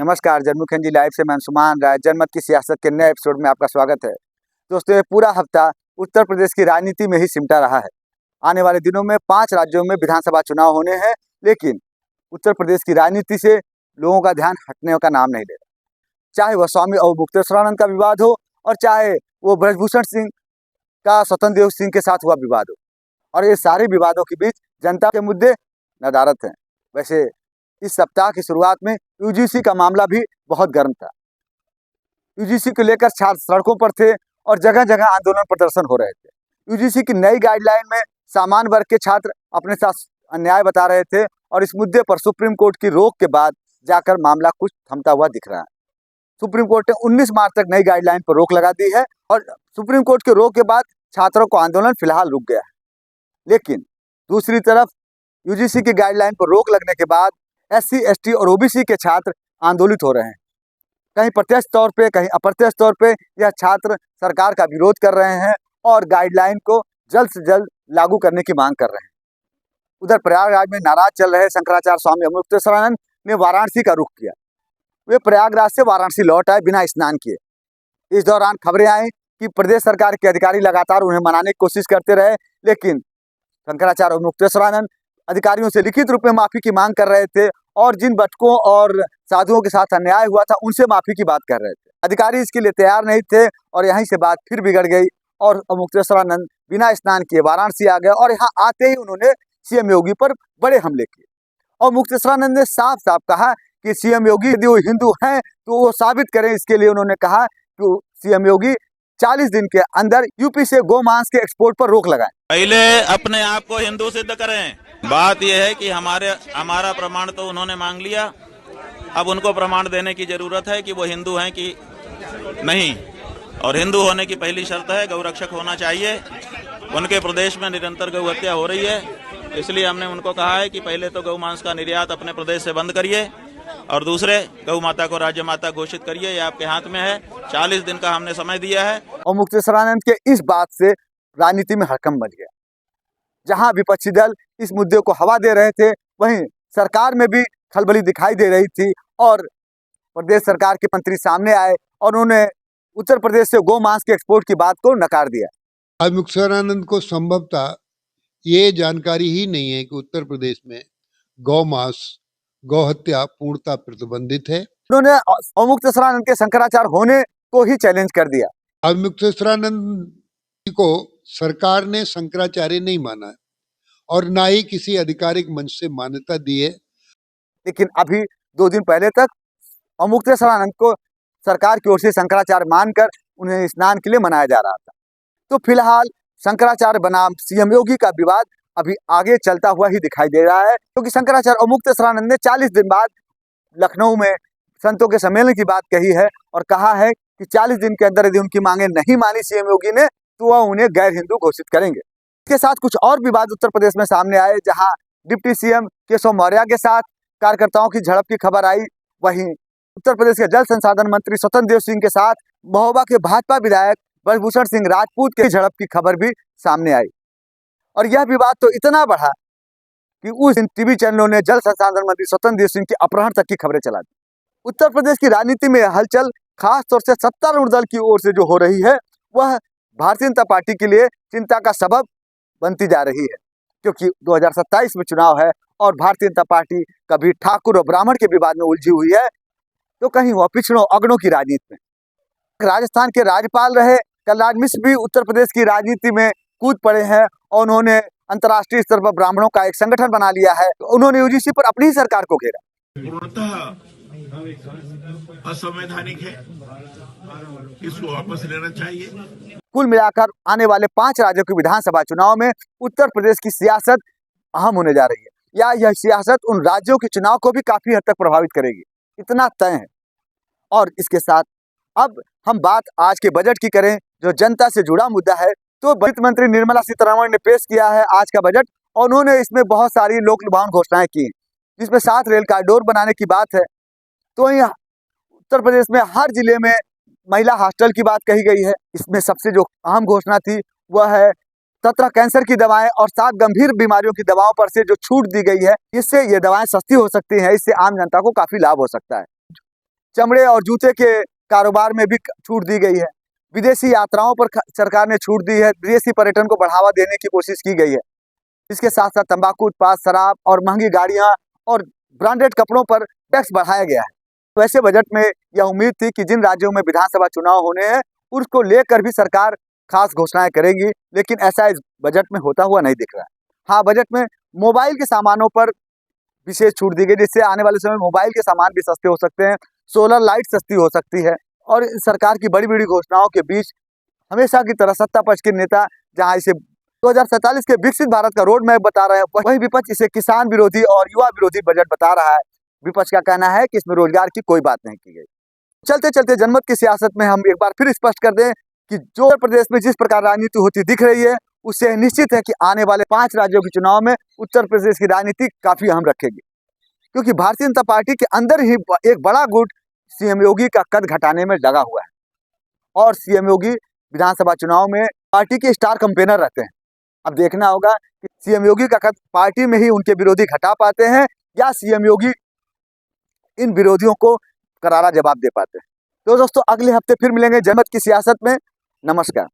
नमस्कार, जनमुखी लाइव से मैं अंशुमान राय जनमत की सियासत के नए एपिसोड में आपका स्वागत है। दोस्तों, ये पूरा हफ्ता उत्तर प्रदेश की राजनीति में ही सिमटा रहा है। आने वाले दिनों में 5 राज्यों में विधानसभा चुनाव होने हैं, लेकिन उत्तर प्रदेश की राजनीति से लोगों का ध्यान हटने का नाम नहीं ले रहा। चाहे वह स्वामी अवमुक्तेश्वरानंद का विवाद हो और चाहे वो ब्रजभूषण सिंह का स्वतंत्र देव सिंह के साथ हुआ विवाद हो, और ये सारे विवादों के बीच जनता के मुद्दे नदारद हैं। वैसे इस सप्ताह की शुरुआत में यूजीसी का मामला भी बहुत गर्म था। यूजीसी को लेकर छात्र सड़कों पर थे और जगह जगह आंदोलन प्रदर्शन हो रहे थे। यूजीसी की नई गाइडलाइन में सामान्य वर्ग के छात्र अपने साथ अन्याय बता रहे थे और इस मुद्दे पर सुप्रीम कोर्ट की रोक के बाद जाकर मामला कुछ थमता हुआ दिख रहा है। सुप्रीम कोर्ट ने 19 मार्च तक नई गाइडलाइन पर रोक लगा दी है और सुप्रीम कोर्ट के रोक के बाद छात्रों को आंदोलन फिलहाल रुक गया है। लेकिन दूसरी तरफ यूजीसी की गाइडलाइन पर रोक लगने के बाद SC, ST और OBC के छात्र आंदोलित हो रहे हैं। कहीं प्रत्यक्ष तौर पे, कहीं अप्रत्यक्ष तौर पे यह छात्र सरकार का विरोध कर रहे हैं और गाइडलाइन को जल्द से जल्द लागू करने की मांग कर रहे हैं। उधर प्रयागराज में नाराज चल रहे शंकराचार्य स्वामी अवमुक्तेश्वरानंद ने वाराणसी का रुख किया। वे प्रयागराज से वाराणसी लौट आए बिना स्नान किए। इस दौरान खबरें आई कि प्रदेश सरकार के अधिकारी लगातार उन्हें मनाने की कोशिश करते रहे, लेकिन शंकराचार्य अवमुक्तेश्वरानंद अधिकारियों से लिखित रूप में माफी की मांग कर रहे थे और जिन भटकों और साधुओं के साथ अन्याय हुआ था उनसे माफी की बात कर रहे थे। अधिकारी इसके लिए तैयार नहीं थे और यहीं से बात फिर बिगड़ गई और अवमुक्तेश्वरानंद बिना स्नान किए वाराणसी आ गए और यहाँ आते ही उन्होंने CM योगी पर बड़े हमले किए। अवमुक्तेश्वरानंद ने साफ साफ कहा कि CM योगी यदि वो हिंदू हैं तो वो साबित करें। इसके लिए उन्होंने कहा कि CM योगी 40 दिन के अंदर यूपी से गोमांस के एक्सपोर्ट पर रोक लगाएं। पहले अपने आप को हिंदू सिद्ध करें। बात यह है कि हमारा प्रमाण तो उन्होंने मांग लिया, अब उनको प्रमाण देने की जरूरत है कि वो हिंदू हैं कि नहीं। और हिंदू होने की पहली शर्त है गौरक्षक होना चाहिए। उनके प्रदेश में निरंतर गौ हत्या हो रही है, इसलिए हमने उनको कहा है कि पहले तो गौ मांस का निर्यात अपने प्रदेश से बंद करिए और दूसरे गौ माता को राज्य माता घोषित करिए। ये आपके हाथ में है। 40 दिन का हमने समय दिया है। अवमुक्तेश्वरानंद के इस बात से राजनीति में हड़कंप मच गया। जहां विपक्षी दल इस मुद्दे को हवा दे रहे थे, वहीं सरकार में भी खलबली दिखाई दे रही थी और प्रदेश सरकार के मंत्री सामने आए और उन्होंने उत्तर प्रदेश से गौ मांस के एक्सपोर्ट की बात को नकार दिया। अवमुक्तेश्वरानंद को संभवतः ये जानकारी ही नहीं है कि उत्तर प्रदेश में गौ मांस, गौ हत्या पूर्णतः प्रतिबंधित है। उन्होंने अवमुक्तेश्वरानंद के शंकराचार्य होने को ही चैलेंज कर दिया। अवमुक्तेश्वरानंद को सरकार ने शंकराचार्य नहीं माना है और ना ही किसी आधिकारिक मंच से मान्यता दी है। लेकिन अभी 2 दिन पहले तक अवमुक्तेश्वरानंद को सरकार की ओर से शंकराचार्य मानकर उन्हें स्नान के लिए मनाया जा रहा था। तो फिलहाल शंकराचार्य बनाम CM योगी का विवाद अभी आगे चलता हुआ ही दिखाई दे रहा है, क्योंकि शंकराचार्य अवमुक्तेश्वरानंद ने 40 दिन बाद लखनऊ में संतों के सम्मेलन की बात कही है और कहा है कि 40 दिन के अंदर यदि उनकी मांगे नहीं मानी CM योगी ने तो वह उन्हें गैर हिंदू घोषित करेंगे। इसके साथ कुछ और विवाद उत्तर प्रदेश में सामने आए, जहां डिप्टी CM केशव मौर्य के साथ कार्यकर्ताओं की झड़प की खबर आई। वहीं उत्तर प्रदेश के जल संसाधन मंत्री स्वतंत्र देव सिंह के साथ महोबा के भाजपा विधायक ब्रजभूषण सिंह राजपूत के झड़प की खबर भी सामने आई और यह विवाद तो इतना बढ़ा कि उस दिन टीवी चैनलों ने जल संसाधन मंत्री स्वतंत्र देव सिंह की अपहरण तक की खबरें चला दी। उत्तर प्रदेश की राजनीति में हलचल खास तौर से सत्तारूढ़ दल की ओर से जो हो रही है, वह भारतीय जनता पार्टी के लिए चिंता का सबब बनती जा रही है, क्योंकि 2027 में चुनाव है और भारतीय जनता पार्टी कभी ठाकुर और ब्राह्मण के विवाद में उलझी हुई है तो कहीं वह पिछड़ों अगड़ों की राजनीति में। राजस्थान के राज्यपाल रहे कलराज मिश्र भी उत्तर प्रदेश की राजनीति में कूद पड़े हैं और उन्होंने अंतर्राष्ट्रीय स्तर पर ब्राह्मणों का एक संगठन बना लिया है। उन्होंने यूजीसी पर अपनी ही सरकार को घेरा। पूर्णतः असंवैधानिक है, इसको वापस लेना चाहिए। कुल मिलाकर आने वाले 5 राज्यों के विधानसभा चुनाव में उत्तर प्रदेश की सियासत अहम होने जा रही है, या यह सियासत उन राज्यों के चुनाव को भी काफी हद तक प्रभावित करेगी, इतना तय है। और इसके साथ अब हम बात आज के बजट की करें, जो जनता से जुड़ा मुद्दा है, तो वित्त मंत्री निर्मला सीतारमण ने पेश किया है आज का बजट और उन्होंने इसमें बहुत सारी लोक लुभावन घोषणाएं की, जिसमें 7 रेल कॉरिडोर बनाने की बात है। तो यहाँ उत्तर प्रदेश में हर जिले में महिला हॉस्टल की बात कही गई है। इसमें सबसे जो अहम घोषणा थी वह है 17 कैंसर की दवाएं और 7 गंभीर बीमारियों की दवाओं पर से जो छूट दी गई है, इससे ये दवाएं सस्ती हो सकती हैं, इससे आम जनता को काफी लाभ हो सकता है। चमड़े और जूते के कारोबार में भी छूट दी गई है। विदेशी यात्राओं पर सरकार ने छूट दी है। विदेशी पर्यटन को बढ़ावा देने की कोशिश की गई है। इसके साथ साथ तंबाकू उत्पाद, शराब और महंगी गाड़ियां और ब्रांडेड कपड़ों पर टैक्स बढ़ाया गया है। वैसे बजट में यह उम्मीद थी कि जिन राज्यों में विधानसभा चुनाव होने हैं उसको लेकर भी सरकार खास घोषणाएं करेगी, लेकिन ऐसा इस बजट में होता हुआ नहीं दिख रहा है। हाँ, बजट में मोबाइल के सामानों पर विशेष छूट दी गई, जिससे आने वाले समय में मोबाइल के सामान भी सस्ते हो सकते हैं, सोलर लाइट सस्ती हो सकती है। और सरकार की बड़ी बड़ी घोषणाओं के बीच हमेशा की तरह सत्ता पक्ष के नेता जहां इसे 2047 के विकसित भारत का रोड मैप बता रहे हैं, वही विपक्ष इसे किसान विरोधी और युवा विरोधी बजट बता रहा है। विपक्ष का कहना है कि इसमें रोजगार की कोई बात नहीं की गई। चलते चलते जनमत की सियासत में हम एक बार फिर स्पष्ट कर दें कि जो उत्तर प्रदेश में जिस प्रकार राजनीति होती दिख रही है, उससे निश्चित है कि आने वाले 5 राज्यों के चुनाव में उत्तर प्रदेश की राजनीति काफी अहम रखेगी, क्योंकि भारतीय जनता पार्टी के अंदर ही एक बड़ा गुट सीएम योगी का कद घटाने में लगा हुआ है और सीएम योगी विधानसभा चुनाव में पार्टी के स्टार कैंपेनर रहते हैं। अब देखना होगा कि सीएम योगी का कद पार्टी में ही उनके विरोधी घटा पाते हैं या सीएम योगी इन विरोधियों को करारा जवाब दे पाते हैं। तो दोस्तों, अगले हफ्ते फिर मिलेंगे जनमत की सियासत में। नमस्कार।